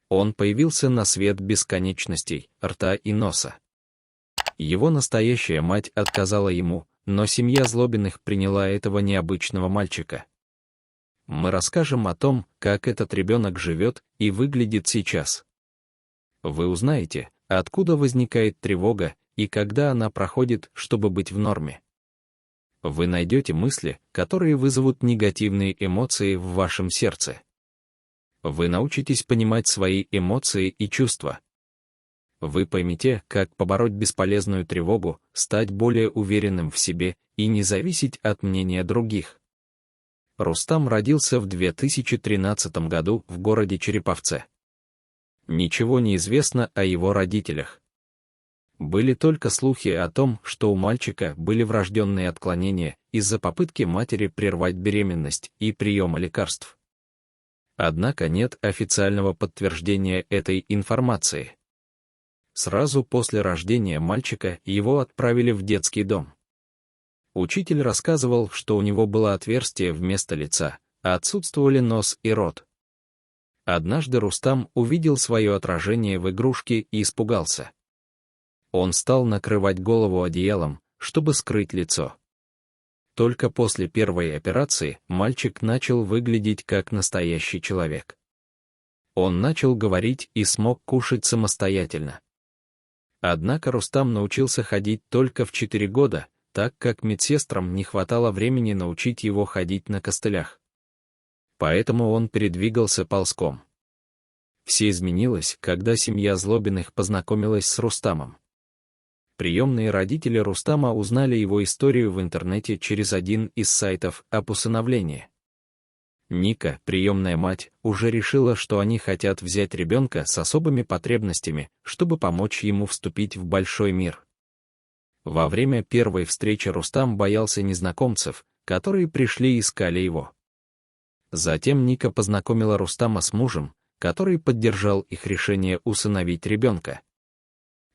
Он появился на свет без конечностей, рта и носа. Его настоящая мать отказала ему, но семья Злобиных приняла этого необычного мальчика. Мы расскажем о том, как этот ребенок живет и выглядит сейчас. Вы узнаете, откуда возникает тревога и когда она проходит, чтобы быть в норме. Вы найдете мысли, которые вызовут негативные эмоции в вашем сердце. Вы научитесь понимать свои эмоции и чувства. Вы поймете, как побороть бесполезную тревогу, стать более уверенным в себе и не зависеть от мнения других. Рустам родился в 2013 году в городе Череповце. Ничего не известно о его родителях. Были только слухи о том, что у мальчика были врожденные отклонения из-за попытки матери прервать беременность и приема лекарств. Однако нет официального подтверждения этой информации. Сразу после рождения мальчика его отправили в детский дом. Учитель рассказывал, что у него было отверстие вместо лица, а отсутствовали нос и рот. Однажды Рустам увидел свое отражение в игрушке и испугался. Он стал накрывать голову одеялом, чтобы скрыть лицо. Только после первой операции мальчик начал выглядеть как настоящий человек. Он начал говорить и смог кушать самостоятельно. Однако Рустам научился ходить только в 4 года, так как медсестрам не хватало времени научить его ходить на костылях. Поэтому он передвигался ползком. Все изменилось, когда семья Злобиных познакомилась с Рустамом. Приемные родители Рустама узнали его историю в интернете через один из сайтов об усыновлении. Ника, приемная мать, уже решила, что они хотят взять ребенка с особыми потребностями, чтобы помочь ему вступить в большой мир. Во время первой встречи Рустам боялся незнакомцев, которые пришли и искали его. Затем Ника познакомила Рустама с мужем, который поддержал их решение усыновить ребенка.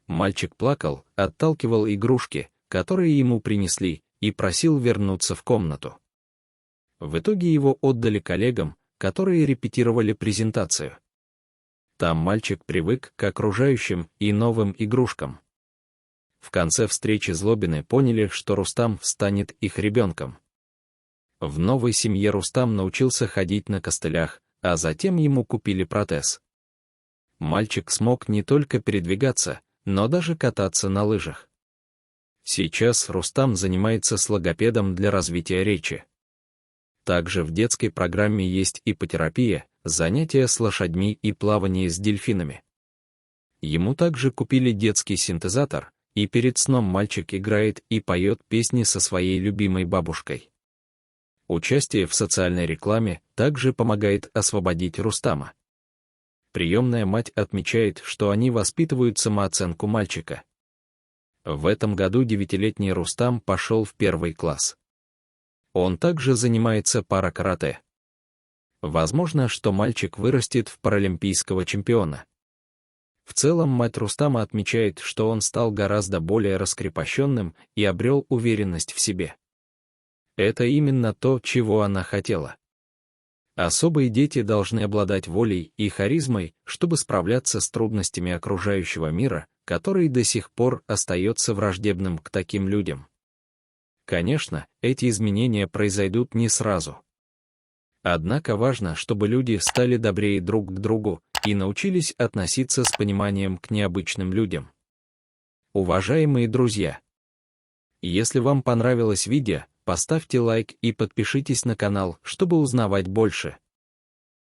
Мальчик плакал, отталкивал игрушки, которые ему принесли, и просил вернуться в комнату. В итоге его отдали коллегам, которые репетировали презентацию. Там мальчик привык к окружающим и новым игрушкам. В конце встречи Злобины поняли, что Рустам станет их ребенком. В новой семье Рустам научился ходить на костылях, а затем ему купили протез. Мальчик смог не только передвигаться, но даже кататься на лыжах. Сейчас Рустам занимается с логопедом для развития речи. Также в детской программе есть иппотерапия, занятия с лошадьми и плавание с дельфинами. Ему также купили детский синтезатор, и перед сном мальчик играет и поет песни со своей любимой бабушкой. Участие в социальной рекламе также помогает освободить Рустама. Приемная мать отмечает, что они воспитывают самооценку мальчика. В этом году 9-летний Рустам пошел в 1 класс. Он также занимается пара-карате. Возможно, что мальчик вырастет в паралимпийского чемпиона. В целом мать Рустама отмечает, что он стал гораздо более раскрепощенным и обрел уверенность в себе. Это именно то, чего она хотела. Особые дети должны обладать волей и харизмой, чтобы справляться с трудностями окружающего мира, который до сих пор остается враждебным к таким людям. Конечно, эти изменения произойдут не сразу. Однако важно, чтобы люди стали добрее друг к другу и научились относиться с пониманием к необычным людям. Уважаемые друзья, если вам понравилось видео, поставьте лайк и подпишитесь на канал, чтобы узнавать больше.